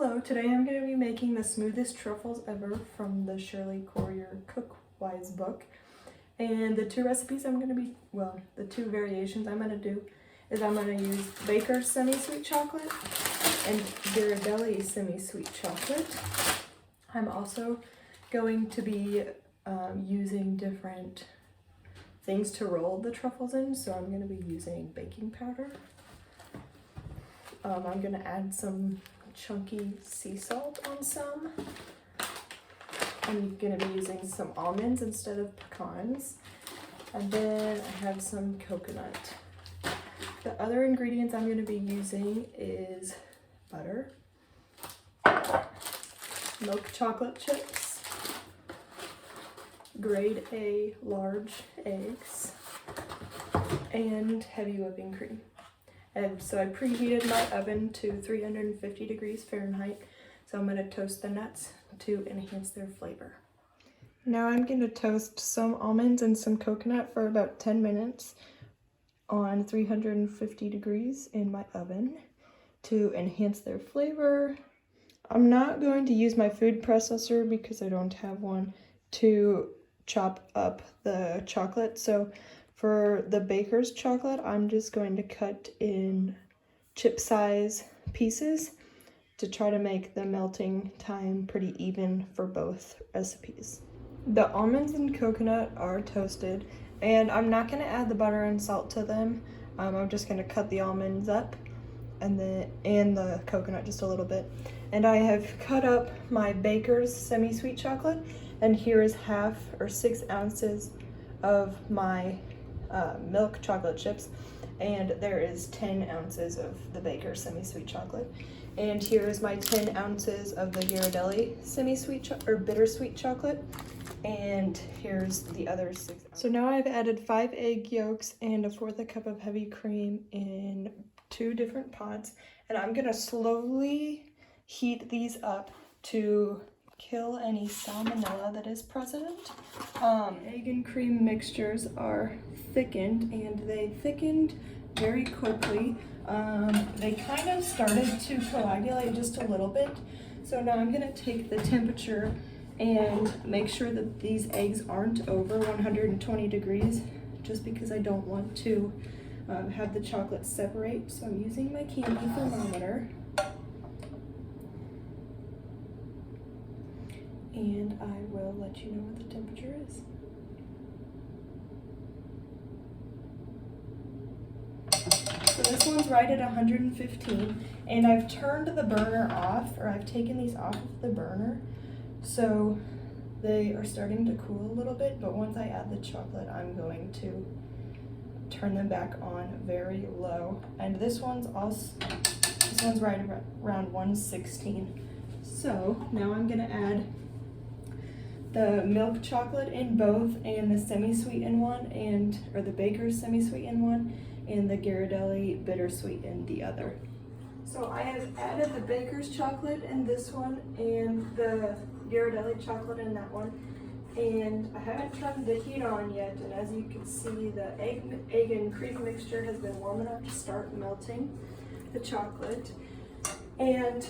Hello, today I'm going to be making the smoothest truffles ever from the Shirley Courier Cookwise book. And the two recipes I'm going to be, well, the two variations I'm going to do is I'm going to use Baker's semi-sweet chocolate and Ghirardelli semi-sweet chocolate. I'm also going to be using different things to roll the truffles in, so I'm going to be using baking powder. I'm going to add some chunky sea salt on some. I'm going to be using some almonds instead of pecans. And then I have some coconut. The other ingredients I'm going to be using is butter, milk chocolate chips, grade A large eggs, and heavy whipping cream. And so I preheated my oven to 350 degrees Fahrenheit. So I'm going to toast the nuts to enhance their flavor. Now I'm going to toast some almonds and some coconut for about 10 minutes on 350 degrees in my oven to enhance their flavor. I'm not going to use my food processor because I don't have one to chop up the chocolate. So for the Baker's chocolate, I'm just going to cut in chip size pieces to try to make the melting time pretty even for both recipes. The almonds and coconut are toasted, and I'm not going to add the butter and salt to them. I'm just going to cut the almonds up and the coconut just a little bit. And I have cut up my Baker's semi-sweet chocolate, and here is 6 ounces of my milk chocolate chips, and there is 10 ounces of the Baker's semi-sweet chocolate. And here is my 10 ounces of the Ghirardelli semi-sweet or bittersweet chocolate, and here's the other 6 ounces. So now I've added 5 egg yolks and 1/4 cup of heavy cream in 2 different pots, and I'm gonna slowly heat these up to kill any salmonella that is present. Egg and cream mixtures are thickened, and they thickened very quickly. They kind of started to coagulate just a little bit. So now I'm gonna take the temperature and make sure that these eggs aren't over 120 degrees, just because I don't want to have the chocolate separate. So I'm using my candy thermometer. And I will let you know what the temperature is. So this one's right at 115, and I've turned the burner off, or I've taken these off of the burner, so they are starting to cool a little bit, but once I add the chocolate, I'm going to turn them back on very low. And this one's right around 116. So now I'm gonna add the milk chocolate in both, and the semi-sweet in one, or the Baker's semi-sweet in one, and the Ghirardelli bittersweet in the other. So I have added the Baker's chocolate in this one and the Ghirardelli chocolate in that one, and I haven't turned the heat on yet, and as you can see, the egg and cream mixture has been warm enough to start melting the chocolate. And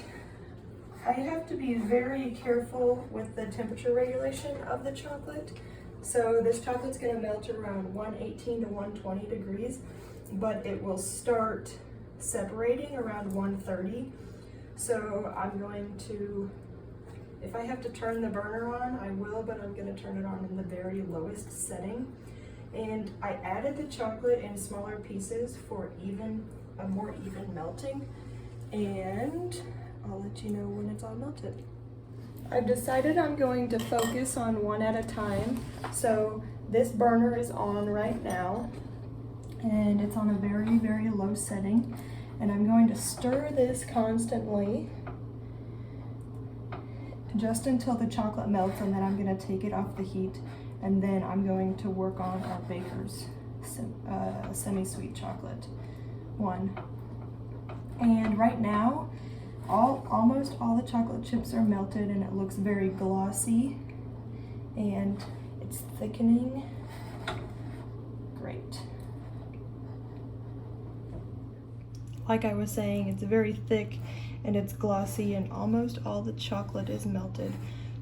I have to be very careful with the temperature regulation of the chocolate. So this chocolate's gonna melt around 118 to 120 degrees, but it will start separating around 130. So I'm going to, if I have to turn the burner on, I will, but I'm gonna turn it on in the very lowest setting. And I added the chocolate in smaller pieces for a more even melting, and I'll let you know when it's all melted. I've decided I'm going to focus on one at a time. So this burner is on right now, and it's on a very, very low setting. And I'm going to stir this constantly just until the chocolate melts, and then I'm gonna take it off the heat, and then I'm going to work on our Baker's semi-sweet chocolate one. And right now, almost all the chocolate chips are melted, and it looks very glossy, and it's thickening. Great. Like I was saying, it's very thick, and it's glossy and almost all the chocolate is melted.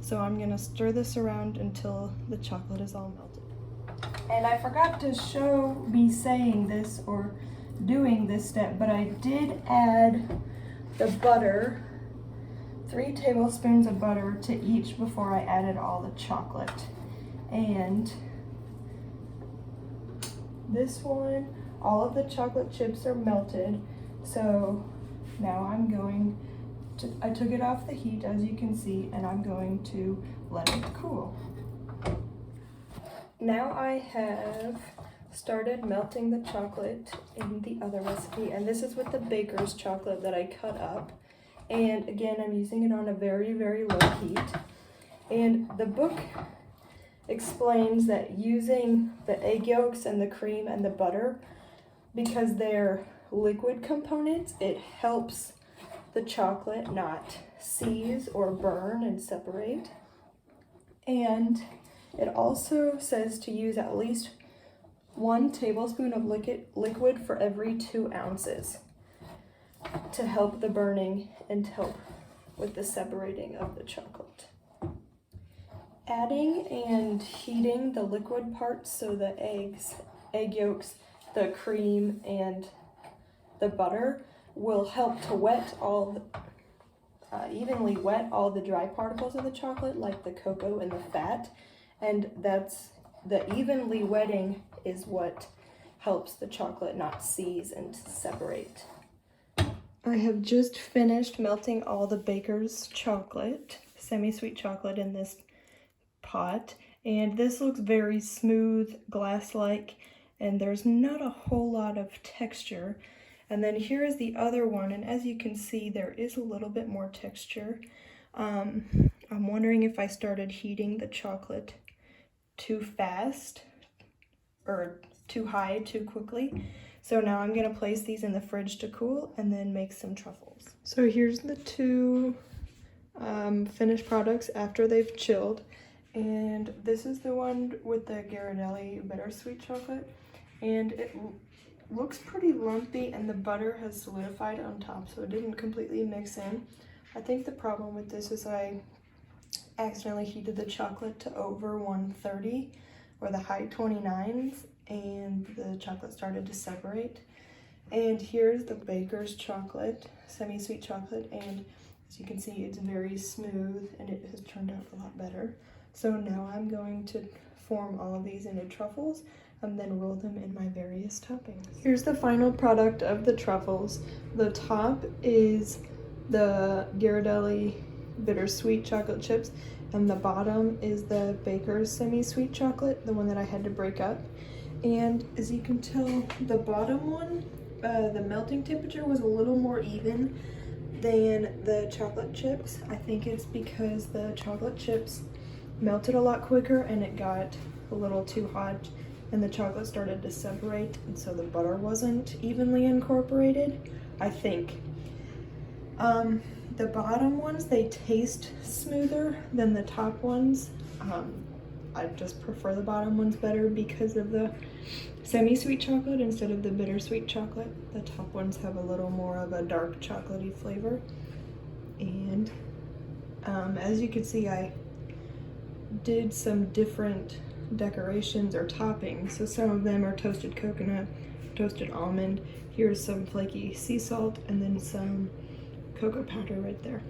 So I'm gonna stir this around until the chocolate is all melted. And I forgot to show me saying this or doing this step, but I did add the butter, 3 tablespoons of butter to each before I added all the chocolate. And this one, all of the chocolate chips are melted. So now I'm going to, I took it off the heat as you can see, and I'm going to let it cool. Now I have started melting the chocolate in the other recipe, and this is with the baker's chocolate that I cut up. And again, I'm using it on a very, very low heat. And the book explains that using the egg yolks and the cream and the butter, because they're liquid components, it helps the chocolate not seize or burn and separate. And it also says to use at least 1 tablespoon of liquid for every 2 ounces to help the burning and help with the separating of the chocolate. Adding and heating the liquid parts, so the eggs, egg yolks, the cream, and the butter will help to wet all the, evenly wet all the dry particles of the chocolate, like the cocoa and the fat. And that's the evenly wetting is what helps the chocolate not seize and separate. I have just finished melting all the baker's chocolate, semi-sweet chocolate, in this pot, and this looks very smooth, glass-like, and there's not a whole lot of texture. And then here is the other one, and as you can see, there is a little bit more texture. I'm wondering if I started heating the chocolate too fast or too high too quickly. So now I'm gonna place these in the fridge to cool and then make some truffles. So here's the 2 finished products after they've chilled. And this is the one with the Ghirardelli bittersweet chocolate. And it looks pretty lumpy, and the butter has solidified on top, so it didn't completely mix in. I think the problem with this is I accidentally heated the chocolate to over 130 or the high 29s, and the chocolate started to separate. And here's the baker's chocolate, semi-sweet chocolate, and as you can see, it's very smooth and it has turned out a lot better. So now I'm going to form all of these into truffles and then roll them in my various toppings. Here's the final product of the truffles. The top is the Ghirardelli bittersweet chocolate chips, and the bottom is the baker's semi-sweet chocolate, the one that I had to break up. And as you can tell, the bottom one, the melting temperature was a little more even than the chocolate chips. I think it's because the chocolate chips melted a lot quicker and it got a little too hot and the chocolate started to separate, and so the butter wasn't evenly incorporated, I think. The bottom ones, they taste smoother than the top ones. I just prefer the bottom ones better because of the semi-sweet chocolate instead of the bittersweet chocolate. The top ones have a little more of a dark chocolatey flavor. And as you can see, I did some different decorations or toppings. So some of them are toasted coconut, toasted almond. Here's some flaky sea salt, and then some cocoa powder right there.